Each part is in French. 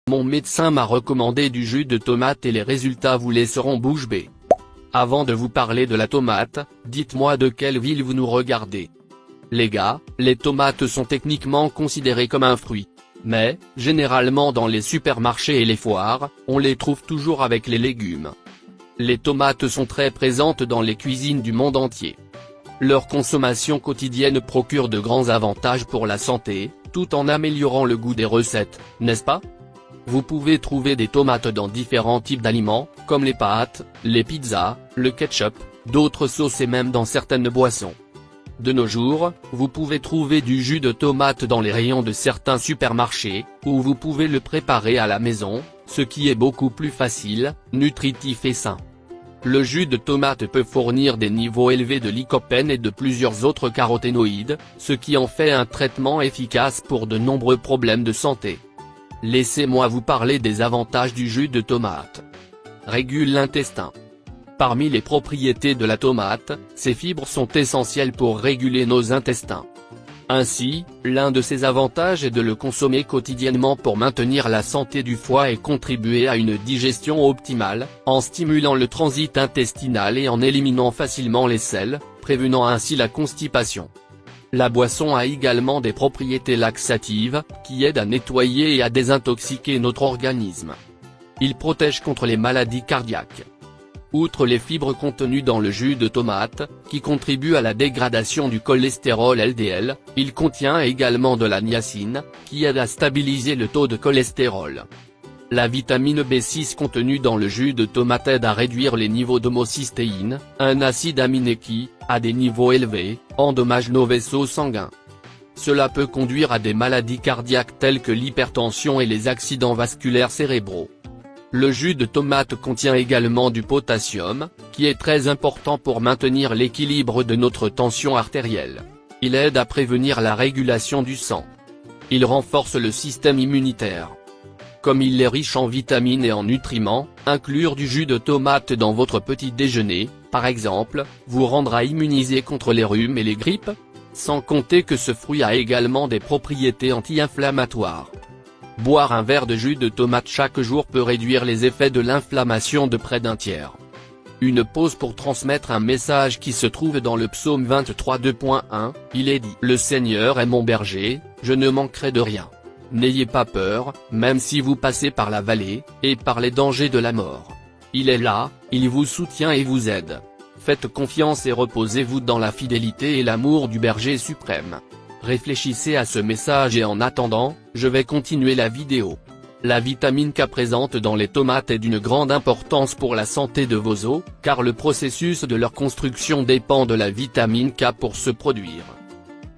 Mon médecin m'a recommandé du jus de tomate et les résultats vous laisseront bouche bée. Avant de vous parler de la tomate, dites-moi de quelle ville vous nous regardez. Les gars, les tomates sont techniquement considérées comme un fruit. Mais, généralement dans les supermarchés et les foires, on les trouve toujours avec les légumes. Les tomates sont très présentes dans les cuisines du monde entier. Leur consommation quotidienne procure de grands avantages pour la santé, tout en améliorant le goût des recettes, n'est-ce pas? Vous pouvez trouver des tomates dans différents types d'aliments, comme les pâtes, les pizzas, le ketchup, d'autres sauces et même dans certaines boissons. De nos jours, vous pouvez trouver du jus de tomate dans les rayons de certains supermarchés, ou vous pouvez le préparer à la maison, ce qui est beaucoup plus facile, nutritif et sain. Le jus de tomate peut fournir des niveaux élevés de lycopène et de plusieurs autres caroténoïdes, ce qui en fait un traitement efficace pour de nombreux problèmes de santé. Laissez-moi vous parler des avantages du jus de tomate. Régule l'intestin. Parmi les propriétés de la tomate, ses fibres sont essentielles pour réguler nos intestins. Ainsi, l'un de ses avantages est de le consommer quotidiennement pour maintenir la santé du foie et contribuer à une digestion optimale, en stimulant le transit intestinal et en éliminant facilement les sels, prévenant ainsi la constipation. La boisson a également des propriétés laxatives, qui aident à nettoyer et à désintoxiquer notre organisme. Il protège contre les maladies cardiaques. Outre les fibres contenues dans le jus de tomate, qui contribuent à la dégradation du cholestérol LDL, il contient également de la niacine, qui aide à stabiliser le taux de cholestérol. La vitamine B6 contenue dans le jus de tomate aide à réduire les niveaux d'homocystéine, un acide aminé qui, à des niveaux élevés, endommage nos vaisseaux sanguins. Cela peut conduire à des maladies cardiaques telles que l'hypertension et les accidents vasculaires cérébraux. Le jus de tomate contient également du potassium, qui est très important pour maintenir l'équilibre de notre tension artérielle. Il aide à prévenir la régulation du sang. Il renforce le système immunitaire. Comme il est riche en vitamines et en nutriments, inclure du jus de tomate dans votre petit déjeuner, par exemple, vous rendra immunisé contre les rhumes et les grippes. Sans compter que ce fruit a également des propriétés anti-inflammatoires. Boire un verre de jus de tomate chaque jour peut réduire les effets de l'inflammation de près d'un tiers. Une pause pour transmettre un message qui se trouve dans le psaume 23 2.1, il est dit « Le Seigneur est mon berger, je ne manquerai de rien. N'ayez pas peur, même si vous passez par la vallée, et par les dangers de la mort. Il est là, il vous soutient et vous aide. Faites confiance et reposez-vous dans la fidélité et l'amour du berger suprême. » Réfléchissez à ce message et en attendant, je vais continuer la vidéo. La vitamine K présente dans les tomates est d'une grande importance pour la santé de vos os, car le processus de leur construction dépend de la vitamine K pour se produire.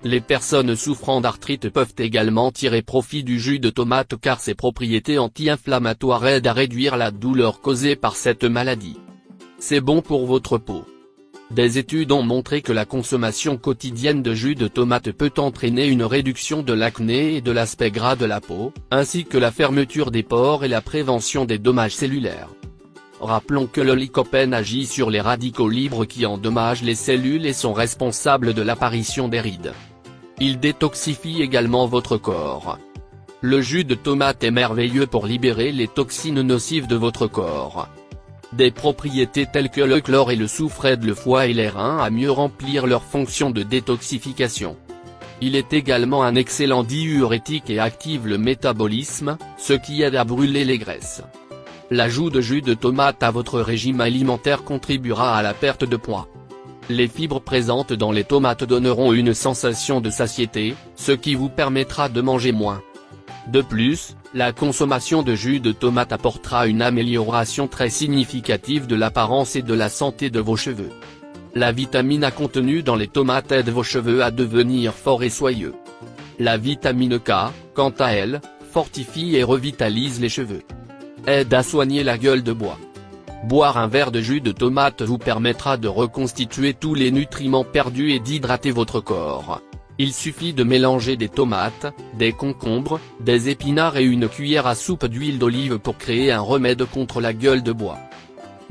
Les personnes souffrant d'arthrite peuvent également tirer profit du jus de tomate car ses propriétés anti-inflammatoires aident à réduire la douleur causée par cette maladie. C'est bon pour votre peau. Des études ont montré que la consommation quotidienne de jus de tomate peut entraîner une réduction de l'acné et de l'aspect gras de la peau, ainsi que la fermeture des pores et la prévention des dommages cellulaires. Rappelons que le lycopène agit sur les radicaux libres qui endommagent les cellules et sont responsables de l'apparition des rides. Il détoxifie également votre corps. Le jus de tomate est merveilleux pour libérer les toxines nocives de votre corps. Des propriétés telles que le chlore et le soufre aident le foie et les reins à mieux remplir leur fonction de détoxification. Il est également un excellent diurétique et active le métabolisme, ce qui aide à brûler les graisses. L'ajout de jus de tomate à votre régime alimentaire contribuera à la perte de poids. Les fibres présentes dans les tomates donneront une sensation de satiété, ce qui vous permettra de manger moins. De plus, la consommation de jus de tomate apportera une amélioration très significative de l'apparence et de la santé de vos cheveux. La vitamine A contenue dans les tomates aide vos cheveux à devenir forts et soyeux. La vitamine K, quant à elle, fortifie et revitalise les cheveux. Aide à soigner la gueule de bois. Boire un verre de jus de tomate vous permettra de reconstituer tous les nutriments perdus et d'hydrater votre corps. Il suffit de mélanger des tomates, des concombres, des épinards et une cuillère à soupe d'huile d'olive pour créer un remède contre la gueule de bois.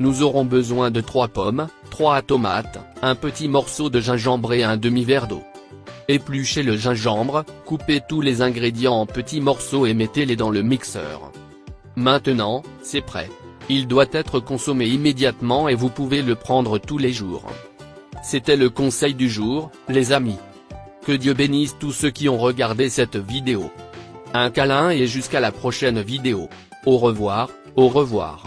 Nous aurons besoin de 3 pommes, 3 tomates, un petit morceau de gingembre et un demi-verre d'eau. Épluchez le gingembre, coupez tous les ingrédients en petits morceaux et mettez-les dans le mixeur. Maintenant, c'est prêt. Il doit être consommé immédiatement et vous pouvez le prendre tous les jours. C'était le conseil du jour, les amis. Que Dieu bénisse tous ceux qui ont regardé cette vidéo. Un câlin et jusqu'à la prochaine vidéo. Au revoir, au revoir.